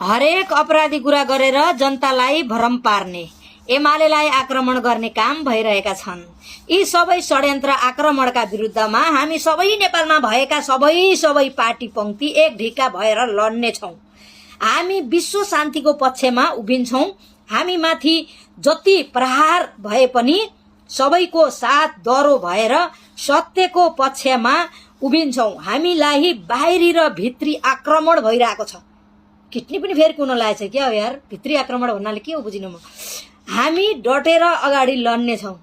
हरेक अपराधी कुरा गरेर जनतालाई भ्रम पार्ने, एमालेलाई आक्रमण गर्ने काम भइरहेका छन्। यी सबै षड्यन्त्र आक्रमणका विरुद्धमा हामी सबै नेपालमा भएका सबै पार्टी पंक्ति एक ढिक्का भएर लड्ने छौं। हामी विश्व शान्तिको पक्षमा उभिन्छौं। हामी माथि जति प्रहार भए पनि सबैको साथ दरो भएर सत्यको पक्षमा उभिन्छौं। हामीलाई बाहिरी र भित्री आक्रमण भइरहेको छ। किट्नी पनि फेरि कुन लागेछ क्या हो यार, भित्री आक्रमण भन्नाले के हो बुझिन म। हामी डटेर अगाडि लड्ने छौं।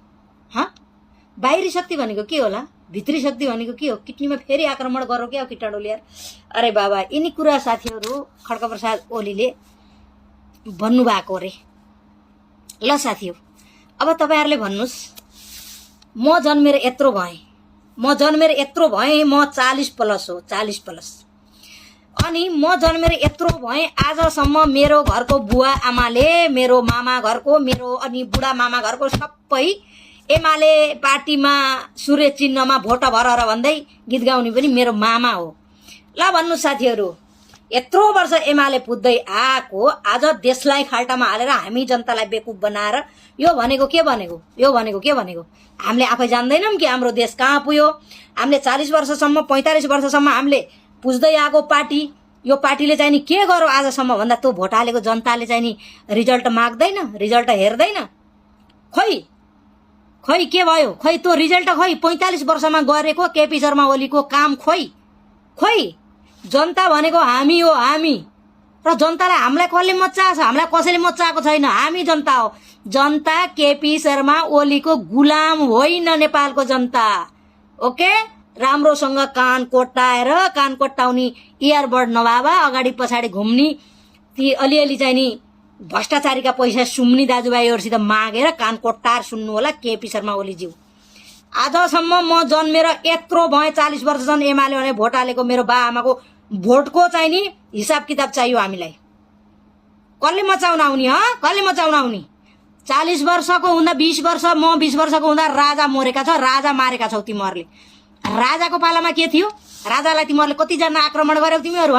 बाहिरी शक्ति भनेको के होला, भित्री शक्ति भनेको के हो? किट्नीमा फेरि आक्रमण गरौ क्या हो किटाडोले यार। अरे बाबा, यिनी कुरा साथीहरु खड्कप्रसाद ओलीले भन्नुभएको रे। ल साथीहरु, अब तपाईहरुले भन्नुस्, म जन्मेर यत्रो भएँ, म 40 प्लस हो, 40 प्लस। अनि म जन्मेर यत्रो भएँ, आजसम्म मेरो घरको बुवा आमाले, मेरो मामा घरको, मेरो अनि बुढा मामा घरको सबै एमाले पार्टीमा सूर्य चिन्हमा भोट भरर भन्दै गीत गाउने पनि मेरो मामा हो। ल भन्नु साथीहरु, यत्रो वर्ष एमाले पुज्दै आएको, आज देशलाई खाल्टामा हालेर हामी जनतालाई बेकुफ बनाएर यो भनेको के भनेको? हामीले आफै जान्दैनौं कि हाम्रो देश कहाँ पुग्यो। हामीले 40 वर्षसम्म 45 वर्षसम्म हामीले पुज्दै आएको पार्टी, यो पार्टीले चाहिँ नि के गर्यो आजसम्म भन्दा त्यो भोट हालेको जनताले चाहिँ नि रिजल्ट माग्दैन, रिजल्ट हेर्दैन। खोइ के भयो? खोइ त्यो रिजल्ट 45 वर्षमा गरेको केपी शर्मा ओलीको काम खोइ जनता भनेको हामी हो। हामी र जनतालाई हामीलाई कसले मच्चाएको छ? हामीलाई कसैले मच्चाएको छैन। हामी जनता हो। जनता केपी शर्मा ओलीको गुलाम होइन, नेपालको जनता। ओके, राम्रोसँग कान कोट्टाउने इयरबड नभए अगाडि पछाडि घुम्ने ती अलिअलि चाहिँ नि भ्रष्टाचारीका पैसा सुम्नी दाजुभाइहरुसित मागेर कान कोट्टाएर सुन्नु होला केपी शर्मा ओलीज्यू। आजसम्म म जन्मेर यत्रो भएँ, 40 वर्षसम्म एमाले भने भोट हालेको मेरो बा आमाको भोटको चाहिँ नि हिसाब किताब चाहियो हामीलाई। कसले मचाउन आउने? 40 वर्षको हुँदा 20 वर्ष, म 20 वर्षको हुँदा राजा मरेका छ, राजा मारेका छौ तिमीहरूले। राजाको पालामा के थियो? राजालाई तिमीहरूले कतिजना आक्रमण गर्यौ तिमीहरू?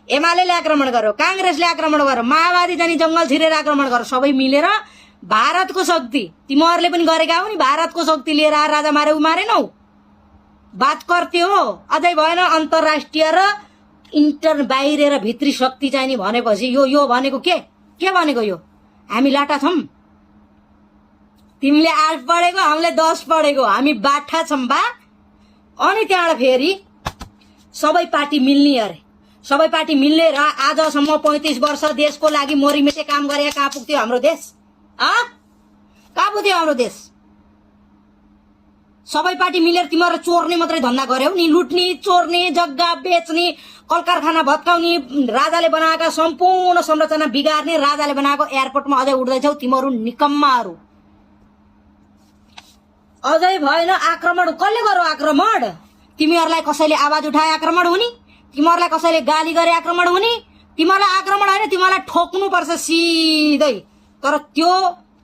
एमालेले आक्रमण गर्यो, कांग्रेसले आक्रमण गर्यो, माओवादी जानी जंगल छिरेर आक्रमण गर्यो, सबै मिलेर भारतको शक्ति तिमीहरूले पनि गरेका हो नि। भारतको शक्ति लिएर राजा मारे मारेनौ? बात गर्थे हो। अझै भएन अन्तर्राष्ट्रिय र इन्टर बाहिर र भित्री शक्ति चाहिँ नि भनेपछि यो भनेको के भनेको? यो हामी लाटा छौं। तिमीले 8 पढेको, हामीले 10 पढेको, हामी बाठा छौं बा। अनि त्यहाँबाट फेरि सबै पार्टी मिल्ने अरे, सबै पार्टी मिल्ने र आजसम्म 35 वर्ष देशको लागि मरिमेटे काम गरे। कहाँ पुग्थ्यो हाम्रो देश? कहाँ पुग्थ्यो हाम्रो देश? सबै पार्टी मिलेर तिमीहरू चोर्ने मात्रै धन्दा गर्यौ नि, लुट्ने, चोर्ने, जग्गा बेच्ने, कलकारखाना भत्काउने, राजाले बनाएका सम्पूर्ण संरचना बिगार्ने, राजाले बनाएको एयरपोर्टमा अझै उड्दैछौ तिमीहरू निकम्माहरू। अझै भएन आक्रमण कसले गर्यो? आक्रमण तिमीहरूलाई कसैले आवाज उठाए आक्रमण हुने? तिमीहरूलाई कसैले गाली गरे आक्रमण हुने? तिमीहरूलाई आक्रमण होइन, तिमीहरूलाई ठोक्नु पर्छ सिधै। तर त्यो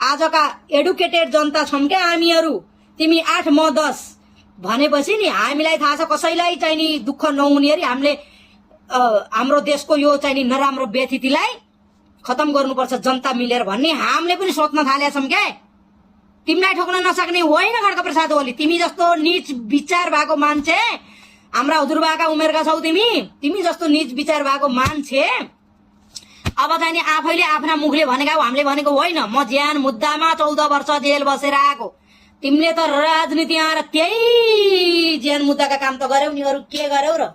आजका एडुकेटेड जनता छौं क्या हामीहरू। तिमी 8 म 10 भनेपछि नि हामीलाई थाहा छ कसैलाई चाहिँ नि दुःख नहुने अरे। हामीले हाम्रो देशको यो चाहिँ नि नराम्रो व्यथितिलाई खतम गर्नुपर्छ जनता मिलेर भन्ने हामीले पनि सोच्न थालेका छौं क्या। तिमीलाई ठोक्न नसक्ने होइन खड्कप्रसाद ओली। तिमी जस्तो नीच विचार भएको मान्छे, हाम्रा हजुरबाका उमेरका छौ तिमी जस्तो नीच विचार भएको मान्छे अब चाहिँ नि आफैले आफ्ना मुखले भनेका हो, हामीले भनेको होइन। म ज्यान मुद्दामा 14 वर्ष जेल बसेर आएको। तिमीले त राजनीति आएर त्यही ज्यान मुद्दाका काम त गर्यौ नि, अरु के गर्यौ र?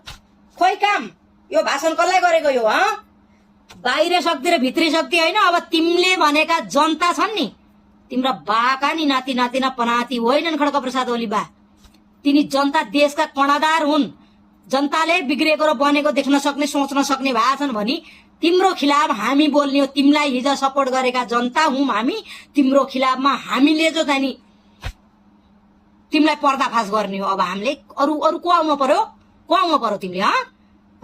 खोइ काम। यो भाषण कसलाई गरेको यो? बाहिर शक्ति र भित्री शक्ति होइन। अब तिमीले भनेका जनता छन् नि, तिम्रा बाका नि नाति नातिना पनाति होइनन् खड्कप्रसाद ओली बा। तिनी जनता देशका कर्णधार हुन्। जनताले बिग्रेको र बनेको देख्न सक्ने, सोच्न सक्ने भए छन् भनी तिम्रो खिलाफ हामी बोल्ने हो। तिमीलाई हिजो सपोर्ट गरेका जनता हौं हामी। तिम्रो खिलाफमा हामीले जो चाहिँ नि तिमीलाई पर्दाफास गर्ने हो। अब हामीले अरु को आउनु पर्यो तिमीले?